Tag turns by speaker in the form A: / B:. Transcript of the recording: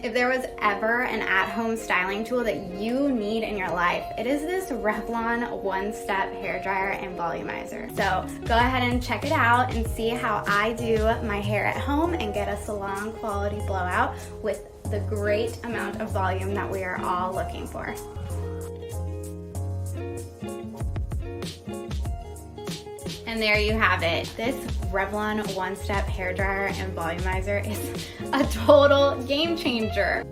A: if there was ever an at-home styling tool that you need in your life, it is this Revlon one-step hairdryer and volumizer. So go ahead and check it out and see how I do my hair at home and get a salon quality blowout with the great amount of volume that we are all looking for. And there you have it. This Revlon one-step hairdryer and volumizer is a total game changer.